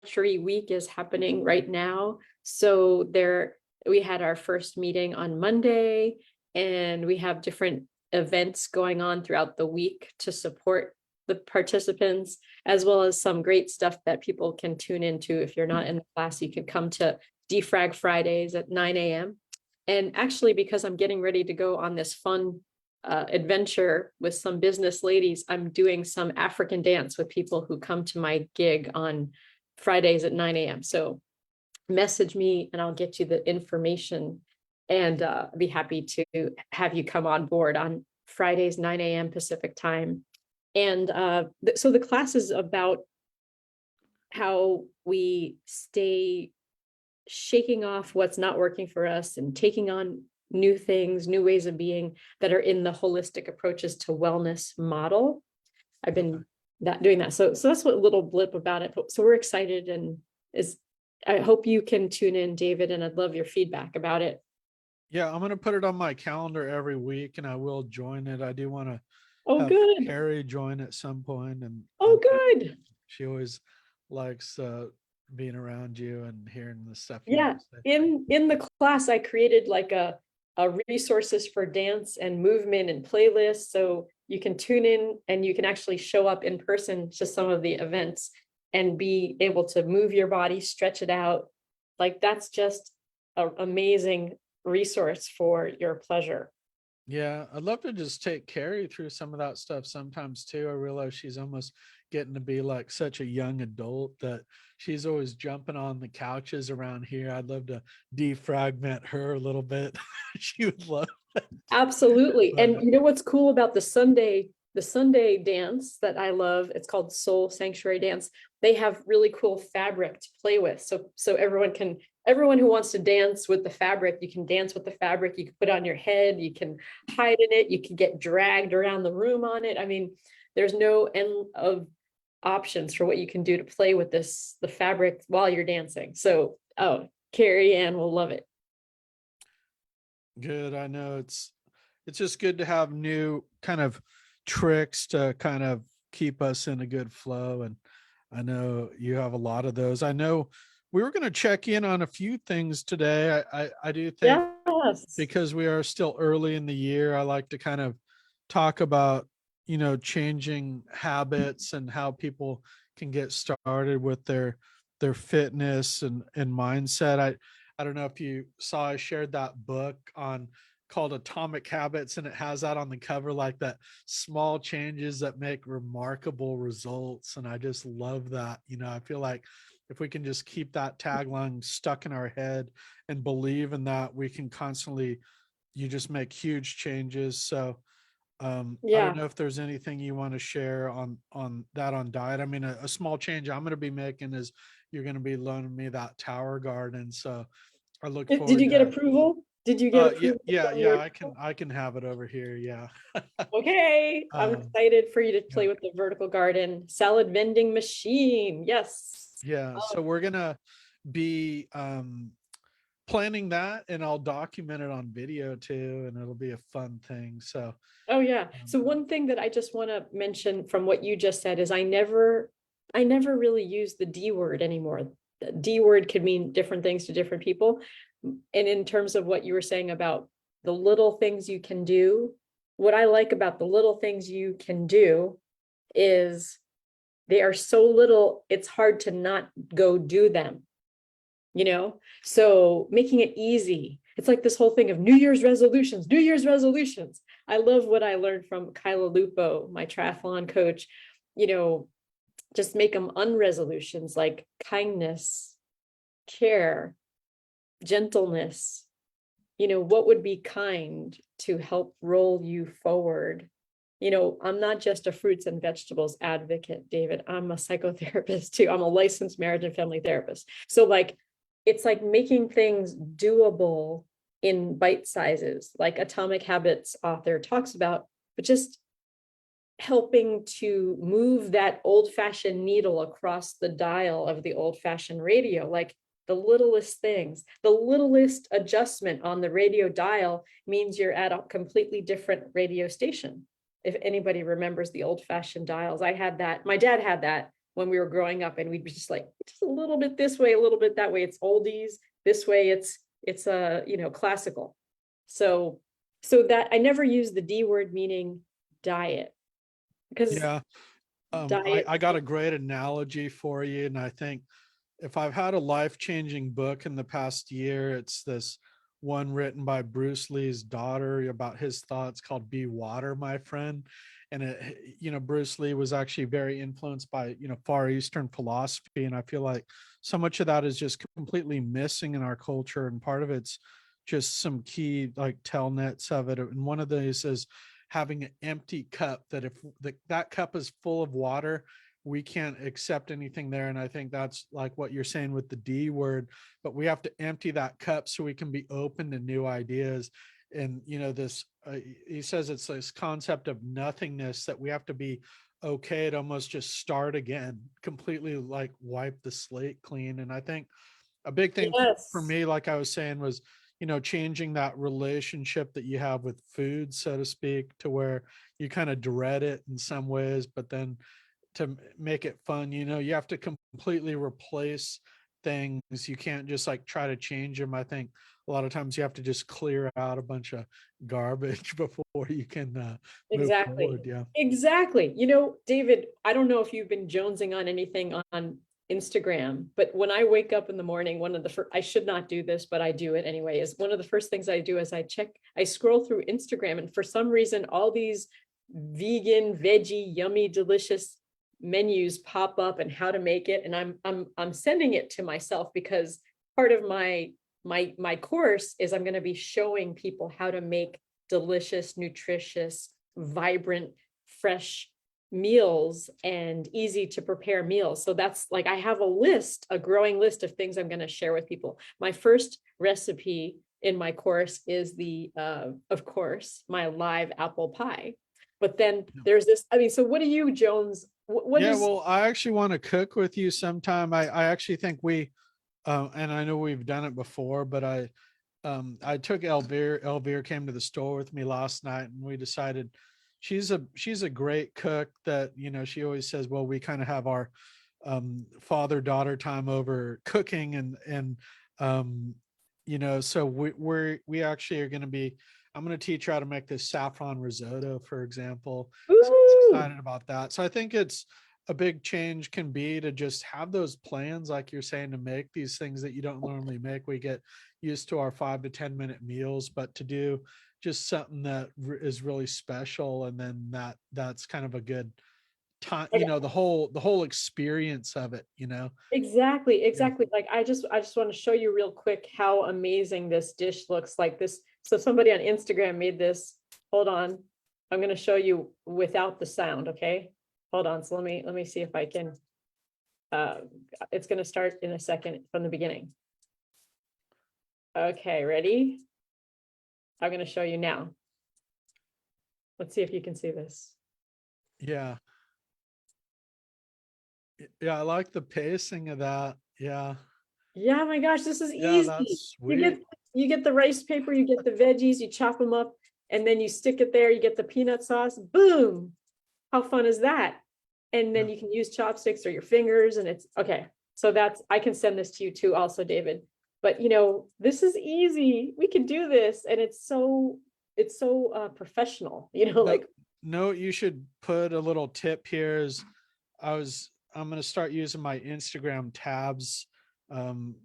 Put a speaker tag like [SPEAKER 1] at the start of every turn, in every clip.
[SPEAKER 1] Archery Week is happening right now. So we had our first meeting on Monday, and we have different events going on throughout the week to support the participants, as well as some great stuff that people can tune into. If you're not in the class, you can come to Defrag Fridays at 9 a.m. And actually, because I'm getting ready to go on this fun adventure with some business ladies, I'm doing some African dance with people who come to my gig on Fridays at 9 a.m. So message me and I'll get you the information, and I'd be happy to have you come on board on Fridays, 9 a.m. Pacific time. And so the class is about how we stay shaking off what's not working for us and taking on new things, new ways of being that are in the holistic approaches to wellness model. I've been doing that. So that's what little blip about it. So we're excited, and I hope you can tune in, David, and I'd love your feedback about it.
[SPEAKER 2] Yeah, I'm going to put it on my calendar every week, and I will join it. I do want to have
[SPEAKER 1] good.
[SPEAKER 2] Carrie join at some point, and
[SPEAKER 1] good.
[SPEAKER 2] She always likes being around you and hearing the stuff.
[SPEAKER 1] Yeah, in the class, I created like a resources for dance and movement and playlists, so you can tune in and you can actually show up in person to some of the events and be able to move your body, stretch it out. Like, that's just an amazing resource for your pleasure.
[SPEAKER 2] Yeah, I'd love to just take Carrie through some of that stuff sometimes too. I realize she's almost getting to be like such a young adult that she's always jumping on the couches around here. I'd love to defragment her a little bit. She would love it.
[SPEAKER 1] Absolutely. And you know what's cool about the Sunday dance that I love? It's called Soul Sanctuary Dance. They have really cool fabric to play with. So everyone who wants to dance with the fabric, you can dance with the fabric. You can put it on your head, you can hide in it, you can get dragged around the room on it. I mean, there's no end of options for what you can do to play with the fabric while you're dancing. So, Carrie Ann will love it.
[SPEAKER 2] Good. I know it's just good to have new kind of tricks to kind of keep us in a good flow. And I know you have a lot of those. I know we were going to check in on a few things today. I do think,
[SPEAKER 1] yes,
[SPEAKER 2] because we are still early in the year, I like to kind of talk about, changing habits and how people can get started with their fitness and mindset. I don't know if you saw, I shared that book called Atomic Habits, and it has that on the cover, like that small changes that make remarkable results. And I just love that. I feel like if we can just keep that tagline stuck in our head and believe in that, we can constantly, you just make huge changes. So I don't know if there's anything you want to share on that on diet. I mean, a small change I'm going to be making is you're going to be loaning me that tower garden. So I look forward.
[SPEAKER 1] Did you get approval? Did you get approval?
[SPEAKER 2] Yeah. I can have it over here. Yeah.
[SPEAKER 1] Okay. I'm excited for you to play with the vertical garden salad vending machine. Yes.
[SPEAKER 2] Yeah. So we're going to be planning that, and I'll document it on video too, and it'll be a fun thing. So
[SPEAKER 1] so one thing that I just want to mention from what you just said is I never really use the D word anymore. The D word could mean different things to different people. And in terms of what you were saying about the little things you can do, what I like about the little things you can do is they are so little, it's hard to not go do them. So making it easy. It's like this whole thing of New Year's resolutions. I love what I learned from Kyla Lupo, my triathlon coach. Just make them unresolutions, like kindness, care, gentleness. What would be kind to help roll you forward? I'm not just a fruits and vegetables advocate, David. I'm a psychotherapist too. I'm a licensed marriage and family therapist. So it's like making things doable in bite sizes, like Atomic Habits author talks about, but just helping to move that old-fashioned needle across the dial of the old-fashioned radio, like the littlest things. The littlest adjustment on the radio dial means you're at a completely different radio station. If anybody remembers the old-fashioned dials, I had that. My dad had that when we were growing up, and we'd be just like, just a little bit this way, a little bit that way. It's oldies. This way, it's classical. So that I never use the D word meaning diet, because
[SPEAKER 2] Yeah.
[SPEAKER 1] diet.
[SPEAKER 2] I got a great analogy for you. And I think if I've had a life-changing book in the past year, it's this one written by Bruce Lee's daughter about his thoughts called Be Water, My Friend. And Bruce Lee was actually very influenced by, Far Eastern philosophy. And I feel like so much of that is just completely missing in our culture. And part of it's just some key like telnets of it. And one of these is having an empty cup, that if that cup is full of water, we can't accept anything there. And I think that's like what you're saying with the D word, but we have to empty that cup so we can be open to new ideas. And, this, he says it's this concept of nothingness, that we have to be okay to almost just start again, completely like wipe the slate clean. And I think a big thing for
[SPEAKER 1] Yes.
[SPEAKER 2] me, like I was saying, was, changing that relationship that you have with food, so to speak, to where you kind of dread it in some ways, but then to make it fun, you have to completely replace things. You can't just like try to change them. I think a lot of times you have to just clear out a bunch of garbage before you can move
[SPEAKER 1] Exactly.
[SPEAKER 2] forward. Yeah.
[SPEAKER 1] Exactly. David, I don't know if you've been jonesing on anything on Instagram, but when I wake up in the morning, one of the first, I should not do this, but I do it anyway, is one of the first things I do is I scroll through Instagram, and for some reason, all these vegan, veggie, yummy, delicious menus pop up and how to make it. And I'm sending it to myself, because part of my course is I'm going to be showing people how to make delicious, nutritious, vibrant, fresh meals and easy to prepare meals. So that's like, I have a growing list of things I'm going to share with people. My first recipe in my course is of course, my live apple pie. But then there's this, so what do you, Jones? What
[SPEAKER 2] Yeah,
[SPEAKER 1] is,
[SPEAKER 2] well, I actually want to cook with you sometime. I actually think and I know we've done it before, but I took Elvira. Elvira came to the store with me last night, and we decided she's a great cook. That she always says, well, we kind of have our father-daughter time over cooking, and so we actually are going to be. I'm going to teach her how to make this saffron risotto, for example. So I was
[SPEAKER 1] ooh,
[SPEAKER 2] excited about that. So I think it's a big change can be to just have those plans, like you're saying, to make these things that you don't normally make. We get used to our 5 to 10 minute meals, but to do just something that is really special, and then that's kind of a good time, the whole experience of it.
[SPEAKER 1] exactly,
[SPEAKER 2] Yeah.
[SPEAKER 1] exactly. Like I just want to show you real quick how amazing this dish looks like this. So somebody on Instagram made this. Hold on. I'm going to show you without the sound, okay? Hold on. So let me see if I can uh it's going to start in a second from the beginning. Okay, ready? I'm going to show you now. Let's see if you can see this.
[SPEAKER 2] Yeah. Yeah, I like the pacing of that. Yeah.
[SPEAKER 1] Yeah, my gosh, this is
[SPEAKER 2] Yeah,
[SPEAKER 1] easy.
[SPEAKER 2] that's
[SPEAKER 1] You
[SPEAKER 2] sweet.
[SPEAKER 1] get you get the rice paper, you get the veggies, you chop them up, and then you stick it there. You get the peanut sauce. Boom! How fun is that? And then
[SPEAKER 2] Yeah.
[SPEAKER 1] you can use chopsticks or your fingers, and it's okay. So I can send this to you too, also, David. But this is easy. We can do this, and it's so professional.
[SPEAKER 2] No,
[SPEAKER 1] Like,
[SPEAKER 2] no, you should put a little tip here is I'm going to start using my Instagram tabs. Um,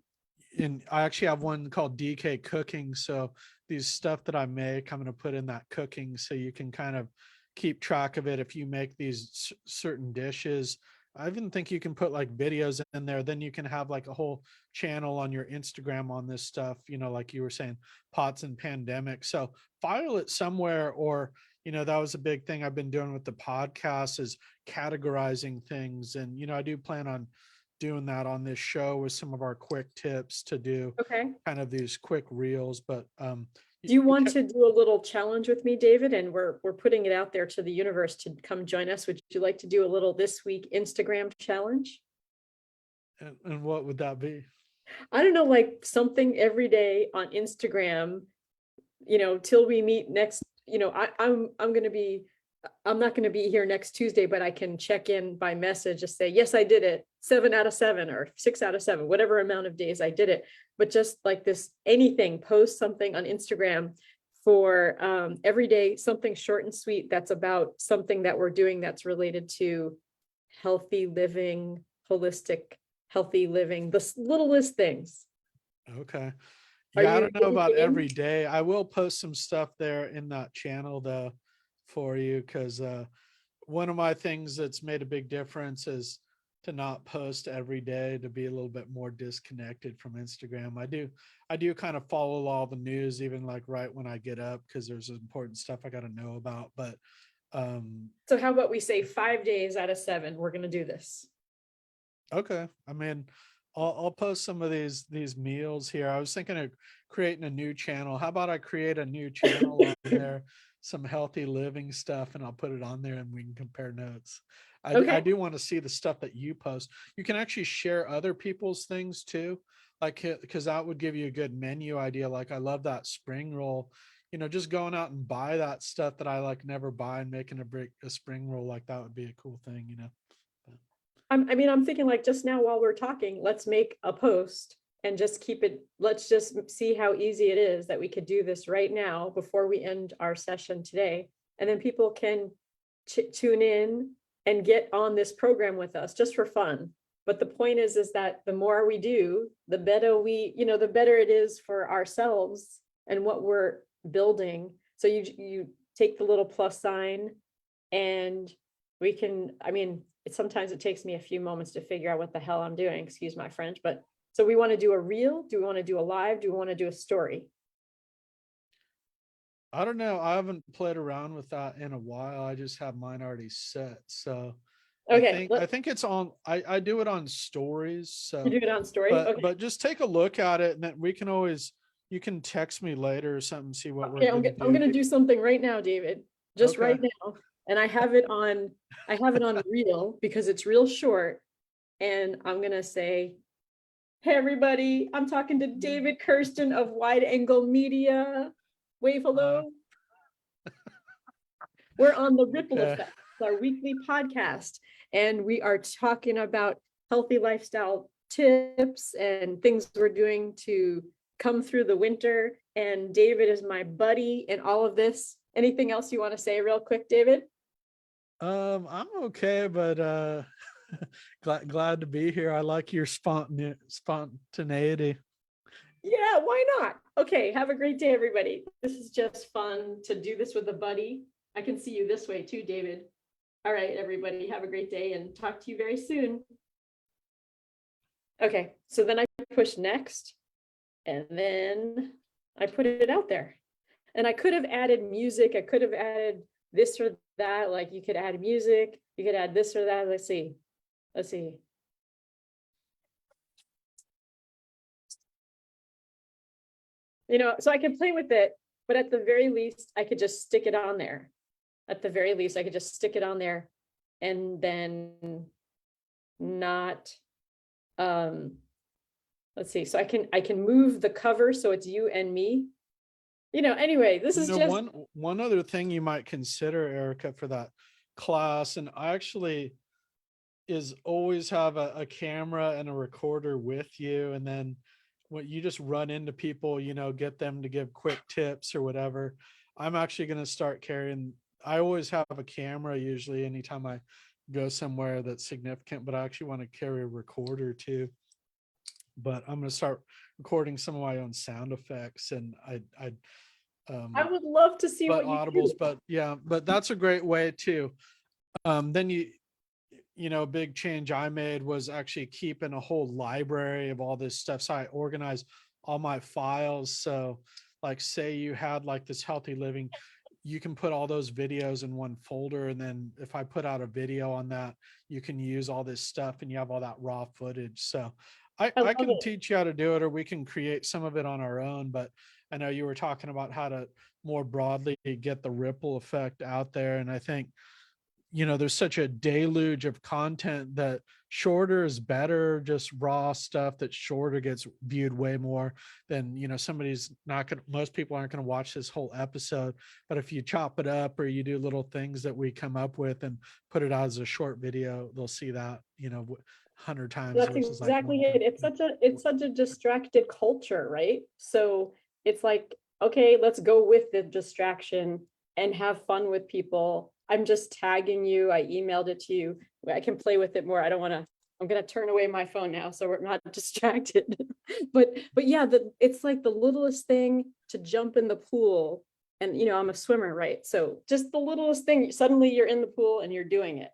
[SPEAKER 2] and I actually have one called DK Cooking. So these stuff that I make, I'm going to put in that cooking so you can kind of keep track of it. If you make these certain dishes, I even think you can put like videos in there. Then you can have like a whole channel on your Instagram on this stuff, like you were saying, pots and pandemic. So file it somewhere, or that was a big thing I've been doing with the podcast, is categorizing things. And I do plan on doing that on this show with some of our quick tips to do
[SPEAKER 1] okay.
[SPEAKER 2] kind of these quick reels. But
[SPEAKER 1] Do you want to do a little challenge with me, David? And we're putting it out there to the universe to come join us. Would you like to do a little this week Instagram challenge?
[SPEAKER 2] and what would that be?
[SPEAKER 1] I don't know, like something every day on Instagram, till we meet next. I'm gonna be I'm not going to be here next Tuesday, but I can check in by message, just say, yes, I did it 7 out of 7 or 6 out of 7, whatever amount of days I did it. But just like this, anything, post something on Instagram for every day, something short and sweet that's about something that we're doing that's related to healthy living, holistic, healthy living, the littlest things.
[SPEAKER 2] Okay.
[SPEAKER 1] Are
[SPEAKER 2] Yeah, I
[SPEAKER 1] you
[SPEAKER 2] don't know about
[SPEAKER 1] game?
[SPEAKER 2] every day. I will post some stuff there in that channel though for you, because one of my things that's made a big difference is to not post every day, to be a little bit more disconnected from Instagram. I do kind of follow all the news, even like right when I get up, because there's important stuff I got to know about. But
[SPEAKER 1] So how about we say 5 days out of 7, we're going to do this.
[SPEAKER 2] okay. I mean, I'll post some of these meals here. I was thinking of creating a new channel. How about I create a new channel on there, some healthy living stuff, and I'll put it on there and we can compare notes. I
[SPEAKER 1] Okay.
[SPEAKER 2] do want to see the stuff that you post. You can actually share other people's things too, like because that would give you a good menu idea. Like I love that spring roll. Just going out and buy that stuff that I like never buy and making a spring roll like that would be a cool thing.
[SPEAKER 1] I mean, I'm thinking like just now while we're talking, let's make a post and just keep it. Let's just see how easy it is that we could do this right now before we end our session today. And then people can tune in and get on this program with us just for fun. But the point is that the more we do, the better the better it is for ourselves and what we're building. So you take the little plus sign and we can, I mean, sometimes it takes me a few moments to figure out what the hell I'm doing, excuse my French, but so we want to do a reel, do we want to do a live, do we want to do a story?
[SPEAKER 2] I don't know. I haven't played around with that in a while. I just have mine already set. So I
[SPEAKER 1] Okay,
[SPEAKER 2] think I think it's on I do it on stories.
[SPEAKER 1] you do
[SPEAKER 2] So
[SPEAKER 1] it on story.
[SPEAKER 2] but
[SPEAKER 1] Okay.
[SPEAKER 2] but just take a look at it and then we can always you can text me later or something, see what we're
[SPEAKER 1] Okay,
[SPEAKER 2] gonna
[SPEAKER 1] I'm
[SPEAKER 2] do.
[SPEAKER 1] gonna do something right now, David, just
[SPEAKER 2] Okay.
[SPEAKER 1] right now. And I have it on reel because it's real short. And I'm gonna say, hey, everybody, I'm talking to David Kirsten of Wide Angle Media. Wave
[SPEAKER 2] Uh,
[SPEAKER 1] hello. We're on the Ripple
[SPEAKER 2] okay.
[SPEAKER 1] Effect, our weekly podcast, and we are talking about healthy lifestyle tips and things we're doing to come through the winter. And David is my buddy in all of this. Anything else you want to say real quick, David?
[SPEAKER 2] I'm okay, but glad to be here. I like your spontaneity.
[SPEAKER 1] Yeah, why not? Okay, have a great day, everybody. This is just fun to do this with a buddy. I can see you this way too, David. All right, everybody, have a great day and talk to you very soon. Okay, so then I push next and then I put it out there. And I could have added music. I could have added this or that. Like you could add music, you could add this or that. Let's see. Let's see. So I can play with it, but at the very least, I could just stick it on there. At the very least, I could just stick it on there and then not let's see. So I can move the cover so it's you and me. Anyway, this is just
[SPEAKER 2] One other thing you might consider, Erica, for that class, and I actually is always have a camera and a recorder with you, and then when you just run into people, get them to give quick tips or whatever. I'm actually going to start carrying. I always have a camera usually anytime I go somewhere that's significant, but I actually want to carry a recorder too. But I'm going to start recording some of my own sound effects, and
[SPEAKER 1] I
[SPEAKER 2] um
[SPEAKER 1] would love to see
[SPEAKER 2] but
[SPEAKER 1] what you do.
[SPEAKER 2] audibles, but yeah, but that's a great way too. Then big change I made was actually keeping a whole library of all this stuff. So I organized all my files. So like say you had like this healthy living, you can put all those videos in one folder. And then if I put out a video on that, you can use all this stuff and you have all that raw footage. So
[SPEAKER 1] I
[SPEAKER 2] I
[SPEAKER 1] love
[SPEAKER 2] can
[SPEAKER 1] it.
[SPEAKER 2] teach you how to do it, or we can create some of it on our own. But I know you were talking about how to more broadly get the ripple effect out there. And I think there's such a deluge of content that shorter is better. Just raw stuff that's shorter gets viewed way more than, somebody's not going to, most people aren't going to watch this whole episode. But if you chop it up or you do little things that we come up with and put it out as a short video, they'll see that, 100 times
[SPEAKER 1] That's
[SPEAKER 2] versus like
[SPEAKER 1] exactly
[SPEAKER 2] one
[SPEAKER 1] it.
[SPEAKER 2] time.
[SPEAKER 1] It's such a distracted culture, right? So it's like, okay, let's go with the distraction and have fun with people. I'm just tagging you. I emailed it to you. I can play with it more. I don't want to, I'm gonna turn away my phone now so we're not distracted. But yeah, it's like the littlest thing to jump in the pool. And I'm a swimmer, right? So just the littlest thing, suddenly you're in the pool and you're doing it.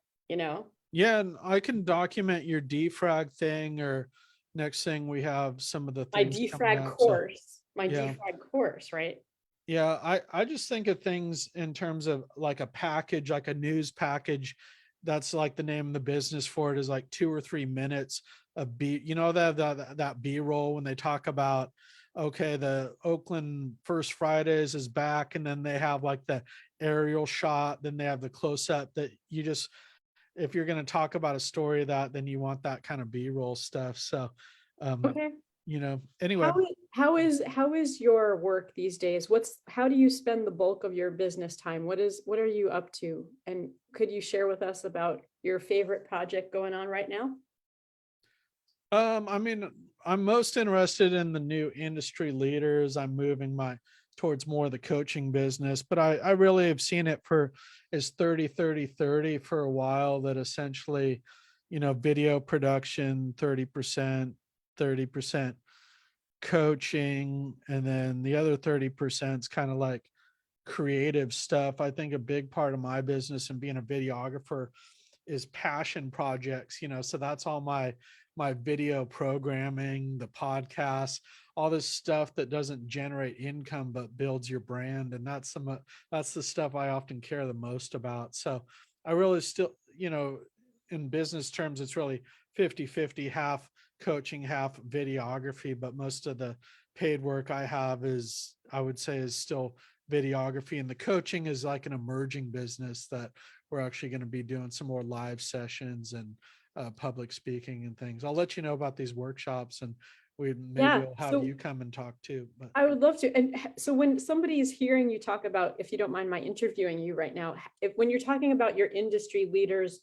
[SPEAKER 2] Yeah, and I can document your defrag thing, or next thing we have some of the
[SPEAKER 1] My
[SPEAKER 2] things coming
[SPEAKER 1] defrag
[SPEAKER 2] out. So
[SPEAKER 1] course, my
[SPEAKER 2] yeah.
[SPEAKER 1] defrag course, right?
[SPEAKER 2] Yeah, I just think of things in terms of like a package, like a news package. That's like the name of the business for it, is like 2 or 3 minutes of that B-roll when they talk about, okay, the Oakland First Fridays is back, and then they have like the aerial shot, then they have the close up that you just, if you're going to talk about a story that, then you want that kind of B-roll stuff. So um,
[SPEAKER 1] Okay.
[SPEAKER 2] anyway.
[SPEAKER 1] How is your work these days? How do you spend the bulk of your business time? What are you up to? And could you share with us about your favorite project going on right now?
[SPEAKER 2] I mean, I'm most interested in the new industry leaders. I'm moving my towards more of the coaching business, but I really have seen it for is 30, 30, 30 for a while, that essentially, video production, 30%, 30% coaching, and then the other 30% is kind of like creative stuff. I think a big part of my business and being a videographer is passion projects, so that's all my video programming, the podcast, all this stuff that doesn't generate income but builds your brand. And that's the stuff I often care the most about. So I really still, in business terms, it's really 50-50, half coaching, half videography. But most of the paid work I have is, I would say, is still videography, and the coaching is like an emerging business that we're actually going to be doing some more live sessions and public speaking and things. I'll let you know about these workshops, and maybe
[SPEAKER 1] Yeah,
[SPEAKER 2] we'll have
[SPEAKER 1] so
[SPEAKER 2] you come and talk too. But
[SPEAKER 1] I would love to. And so when somebody is hearing you talk about, if you don't mind my interviewing you right now, when you're talking about your industry leaders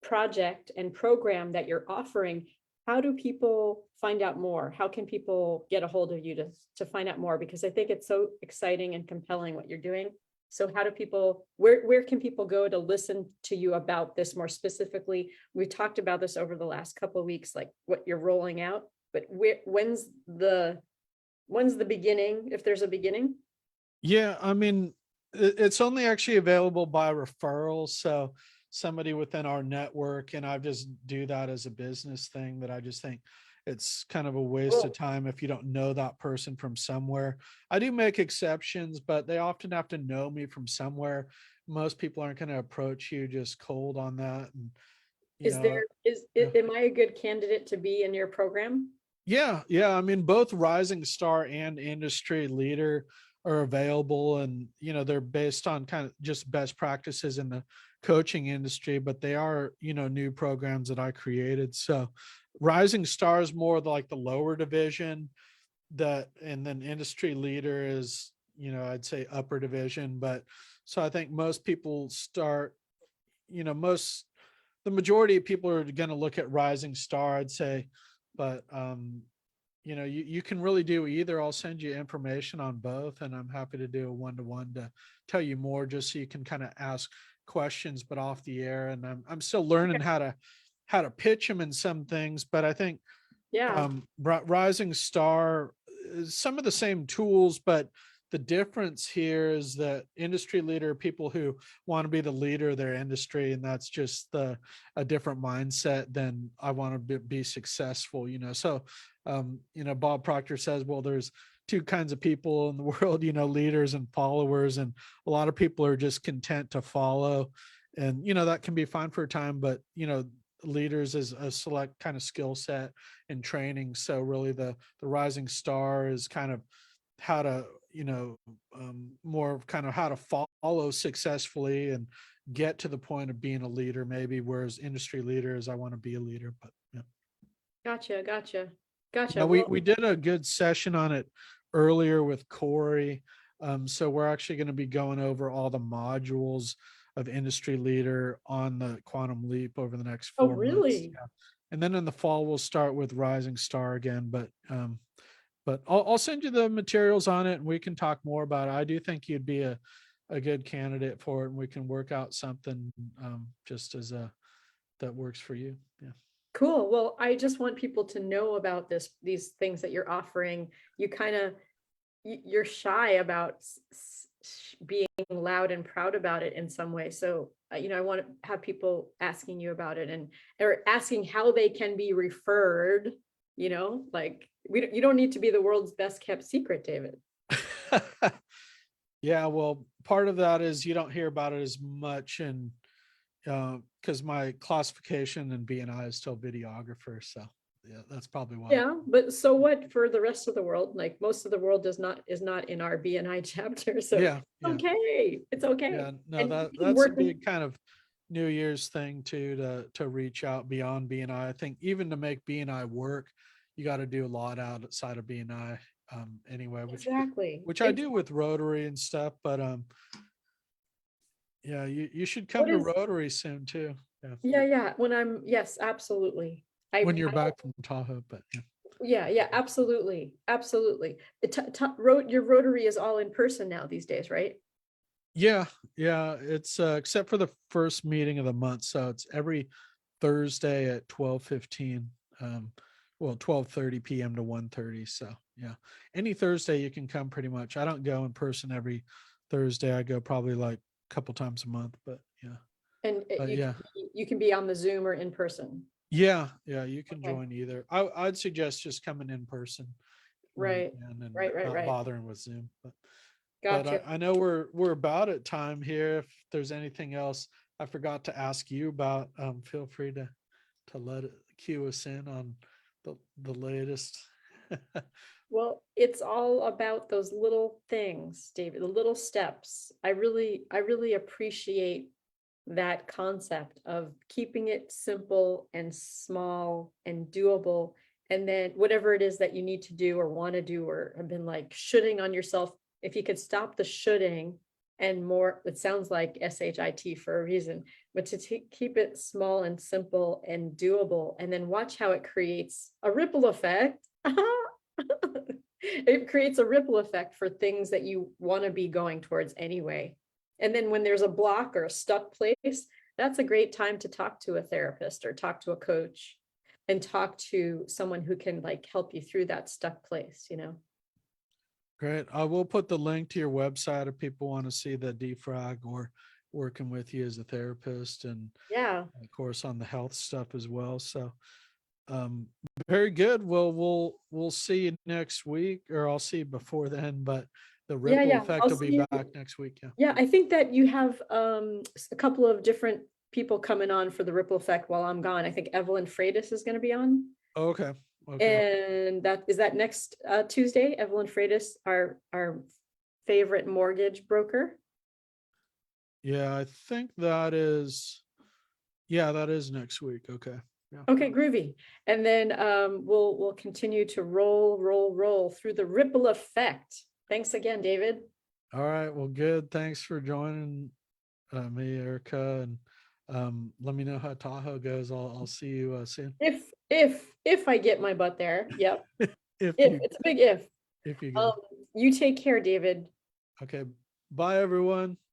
[SPEAKER 1] project and program that you're offering, how do people find out more? How can people get a hold of you to find out more? Because I think it's so exciting and compelling what you're doing. So how do people, where can people go to listen to you about this more specifically? We talked about this over the last couple of weeks, like what you're rolling out, but when's the beginning, if there's a beginning?
[SPEAKER 2] yeah, I mean, it's only actually available by referral. So somebody within our network, and I just do that as a business thing, that I just think it's kind of a waste of
[SPEAKER 1] Cool.
[SPEAKER 2] time if you don't know that person from somewhere. I do make exceptions, but they often have to know me from somewhere. Most people aren't going to approach you just cold on that. And, you
[SPEAKER 1] Is
[SPEAKER 2] know,
[SPEAKER 1] there, am I a good candidate to be in your program?
[SPEAKER 2] yeah, yeah. I mean, both Rising Star and Industry Leader are available, and they're based on kind of just best practices in the coaching industry, but they are, new programs that I created. So Rising Star is more like the lower division, and then Industry Leader is, I'd say upper division. But so I think most people start, most the majority of people are going to look at Rising Star, I'd say. But you can really do either. I'll send you information on both, and I'm happy to do a one-to-one to tell you more, just so you can kind of ask questions, but off the air. And I'm still learning how to pitch them in some things, but I think
[SPEAKER 1] Yeah.
[SPEAKER 2] Rising Star is some of the same tools, but the difference here is that industry leader, people who want to be the leader of their industry, and that's just a different mindset than I want to be successful. So Bob Proctor says, well, there's two kinds of people in the world, leaders and followers, and a lot of people are just content to follow, and that can be fine for a time, but leaders is a select kind of skill set and training. So really the Rising Star is kind of how to, more of kind of how to follow successfully, and get to the point of being a leader, maybe, whereas industry leader is I want to be a leader. But yeah.
[SPEAKER 1] Gotcha.
[SPEAKER 2] Now we
[SPEAKER 1] Well,
[SPEAKER 2] we did a good session on it earlier with Corey. So we're actually going to be going over all the modules of industry leader on the Quantum Leap over the next
[SPEAKER 1] oh,
[SPEAKER 2] 4 months.
[SPEAKER 1] really?
[SPEAKER 2] Yeah. And then in the fall we'll start with Rising Star again. But I'll send you the materials on it and we can talk more about it. I do think you'd be a good candidate for it, and we can work out something just as a that works for you. Yeah.
[SPEAKER 1] Cool. Well, I just want people to know about these things that you're offering. You kind of, you're shy about being loud and proud about it in some way. So, I want to have people asking you about it and or asking how they can be referred, like you don't need to be the world's best kept secret, David.
[SPEAKER 2] Yeah, well, part of that is you don't hear about it as much, and because my classification in BNI is still videographer, so yeah, that's probably why.
[SPEAKER 1] Yeah, but so what for the rest of the world? Like most of the world is not in our BNI chapter, so
[SPEAKER 2] Yeah, yeah,
[SPEAKER 1] it's okay.
[SPEAKER 2] yeah. No,
[SPEAKER 1] And
[SPEAKER 2] that
[SPEAKER 1] you can
[SPEAKER 2] that's a
[SPEAKER 1] work with,
[SPEAKER 2] big kind of New Year's thing too, to reach out beyond BNI. I think even to make BNI work, you got to do a lot outside of BNI anyway,
[SPEAKER 1] exactly.
[SPEAKER 2] which I do with Rotary and stuff. But yeah, you should
[SPEAKER 1] What
[SPEAKER 2] come to
[SPEAKER 1] is,
[SPEAKER 2] Rotary soon too. Yeah,
[SPEAKER 1] yeah, when yes, absolutely.
[SPEAKER 2] when you're back from Tahoe. But yeah.
[SPEAKER 1] Yeah, absolutely. Your Rotary is all in person now these days, right?
[SPEAKER 2] Yeah, yeah. It's except for the first meeting of the month, so it's every Thursday at 12:15. Well, 12:30 p.m. to 1:30. So yeah, any Thursday you can come pretty much. I don't go in person every Thursday. I go probably like a couple times a month. But yeah,
[SPEAKER 1] And
[SPEAKER 2] but yeah,
[SPEAKER 1] you can be on the Zoom or in person.
[SPEAKER 2] yeah. You can
[SPEAKER 1] Okay,
[SPEAKER 2] join either. I'd suggest just coming in person when you
[SPEAKER 1] right,
[SPEAKER 2] can and not
[SPEAKER 1] right.
[SPEAKER 2] bothering with Zoom. But
[SPEAKER 1] Gotcha.
[SPEAKER 2] I know we're about at time here. If there's anything else I forgot to ask you about, feel free to let it cue us in on the latest.
[SPEAKER 1] Well, it's all about those little things, David, the little steps. I really appreciate that concept of keeping it simple and small and doable. And then whatever it is that you need to do or want to do or have been like shooting on yourself, if you could stop the shooting and more, it sounds like SHIT for a reason, but to keep it small and simple and doable, and then watch how it creates a ripple effect. It creates a ripple effect for things that you want to be going towards anyway. And then when there's a block or a stuck place, that's a great time to talk to a therapist or talk to a coach and talk to someone who can like help you through that stuck place.
[SPEAKER 2] Great. I will put the link to your website if people want to see the defrag or working with you as a therapist, and
[SPEAKER 1] Yeah.
[SPEAKER 2] of course on the health stuff as well. So um very good. Well, we'll see you next week, or I'll see you before then, but the ripple
[SPEAKER 1] Yeah.
[SPEAKER 2] effect
[SPEAKER 1] I'll
[SPEAKER 2] will be
[SPEAKER 1] see you.
[SPEAKER 2] back next week. Yeah.
[SPEAKER 1] Yeah, I think that you have a couple of different people coming on for the ripple effect while I'm gone. I think Evelyn Freitas is going to be on.
[SPEAKER 2] Okay. Okay.
[SPEAKER 1] And that next Tuesday. Evelyn Freitas, our favorite mortgage broker.
[SPEAKER 2] Yeah, I think that is, yeah, that is next week. Okay. Yeah.
[SPEAKER 1] Okay, groovy. And then we'll continue to roll through the ripple effect. Thanks again, David.
[SPEAKER 2] All right. Well, good. Thanks for joining me, Erica, and let me know how Tahoe goes. I'll see you soon.
[SPEAKER 1] If I get my butt there. Yep.
[SPEAKER 2] If
[SPEAKER 1] If
[SPEAKER 2] you
[SPEAKER 1] it's a big if.
[SPEAKER 2] if you
[SPEAKER 1] Um,
[SPEAKER 2] go.
[SPEAKER 1] you take care, David.
[SPEAKER 2] Okay. Bye, everyone.